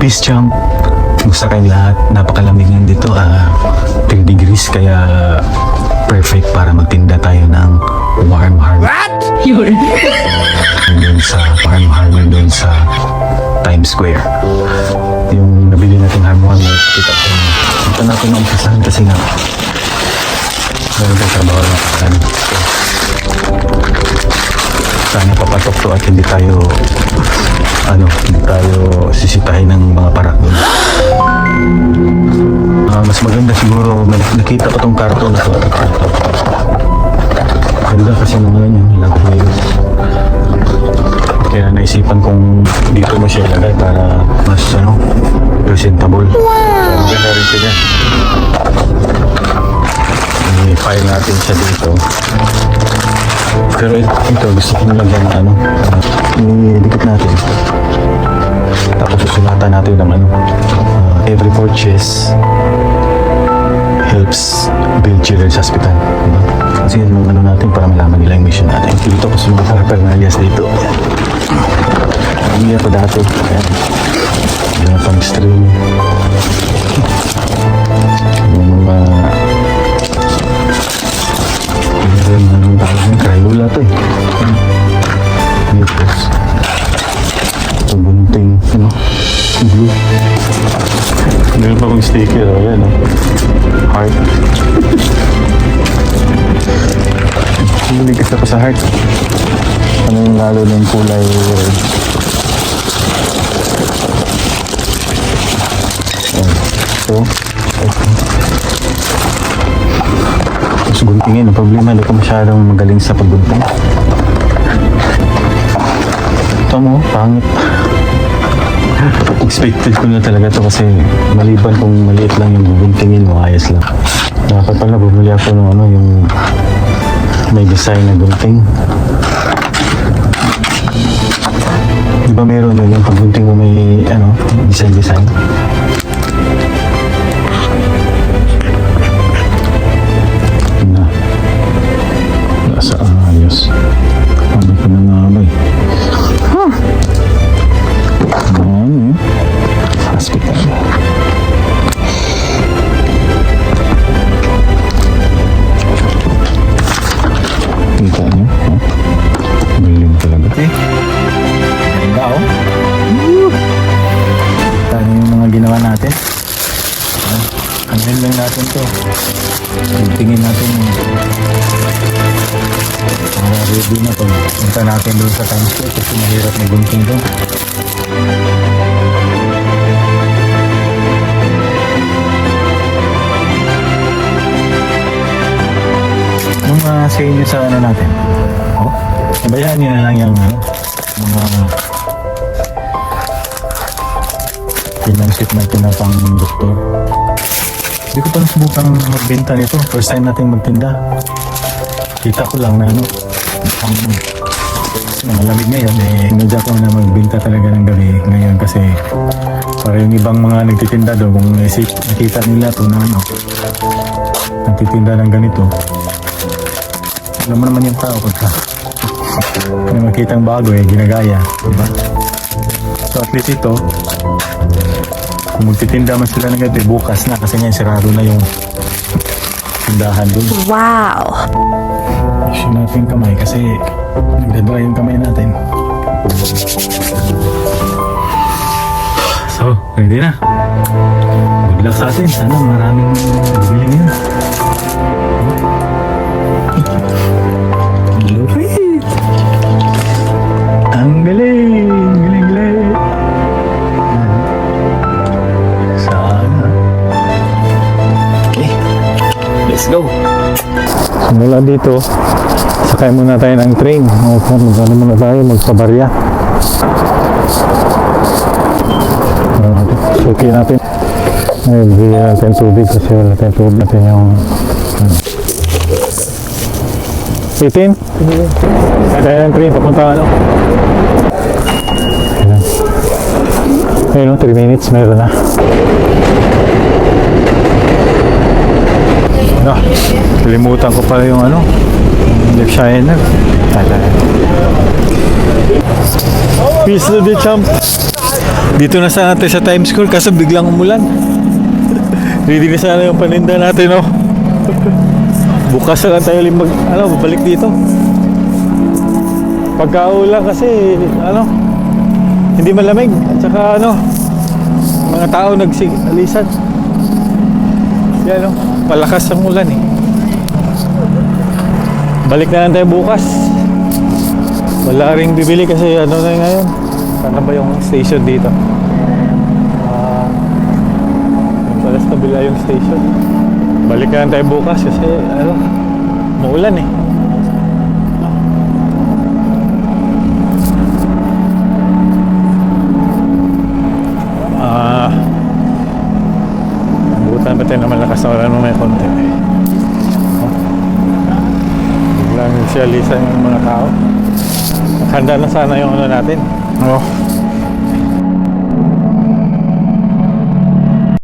Peace champ. Kumusta kayong lahat? Napakalamig lang dito. 3 degrees kaya perfect para magtinda tayo ng warm harmony. What? Doon sa warm harmony doon sa Times Square. Yung nabili natin harmony, kita ko. Ito natin ang umpisahan kasi nga meron tayong trabaho na kasan. Sana papatok to at hindi tayo sisitahin ng mga parak doon. Mas maganda siguro nakita ko tong karton na to. Ganda kasi naman yung lagos. Kaya naisipan kong dito mo siya ilagay para mas presentable. Maganda rin siya dyan. I-file natin siya dito. Pero ito gusto kong lagyan i-dikit natin. Tapos susulatan natin ng every purchase helps build children's hospital. Kasi yung natin para malaman nila yung mission natin. Dito ko sa mga parapernalias dito. Hindi ako dati. Ayan. Yung pang string. Yung mga anong tawag yung Crayola to eh. Tapos ito bunting glue. Meron pa kong sticker ayan heart. Bumili kasi ako sa heart. Ano yung lalo ng kulay red. So tapos guntingin. Ang problema, hindi ko masyadong magaling sa paggunting. Ito mo, pangit. Expected ko na talaga to kasi maliban kung maliit lang yung guntingin mo, ayos lang. Dapat pala bumili ako ng yung may design na gunting. Di ba meron din yung paggunting mo may design? Nasa ayos. Ano ka na nga ba hospital. Kita nyo? Galing talaga. Ganda Kita nyo yung mga ginawa natin. Kanilin lang natin to. Tingin natin para ready na to. Punta natin doon sa Times Square kasi mahirap na gunting doon. Nung sa inyo sa natin. Nabayaan nyo na lang yung mga pinansit natin na pang doktor. Hindi ko pa nasubukang magbenta nito. First time natin magtinda. Kita ko lang na malamig ngayon medyo ako na magbenta talaga ng gabi ngayon kasi para yung ibang mga nagtitinda doon kung nakita nila ito na nagtitinda ng ganito, alam mo naman yung tao pagka may makitang bago ginagaya, diba? So at least ito kung magtitinda man sila ng ganito bukas na kasi ngayon sarado na yung tindahan doon. Wow! Issue natin kamay kasi nagdadry yung kamay natin. So, ready na. Good luck sa atin. Sana maraming bibili ngayon. Lupit! Ang galing! Galing! Sana. Okay. Let's go! Simula dito, sakay muna tayo ng train. Magkano muna tayo, magpabarya. Suki natin. Bigyan natin tubig kasi wala tayong tubig natin yung 18? Tayo ng train, papunta Ayun, 3 minutes, meron na. Kalimutan ko pala yung left shiner. Peace to the champ. Dito na sana tayo sa Times Square kaso biglang umulan. Ready na sana yung paninda natin, oh. Bukas na lang tayo ulit babalik dito. Pagkaulan kasi, hindi malamig. At saka, mga tao nagsigalisan. Yan, palakas ang ulan, eh. Balik na lang tayo bukas. Wala ring bibili kasi na ngayon. Sana ba yung station dito? Palas kabila yung station. Balik na lang tayo bukas kasi maulan, eh. Butan ba tayo na malakas na wala naman may konti. Biglang siya lisan yung mga tao. Handa na sana yung natin.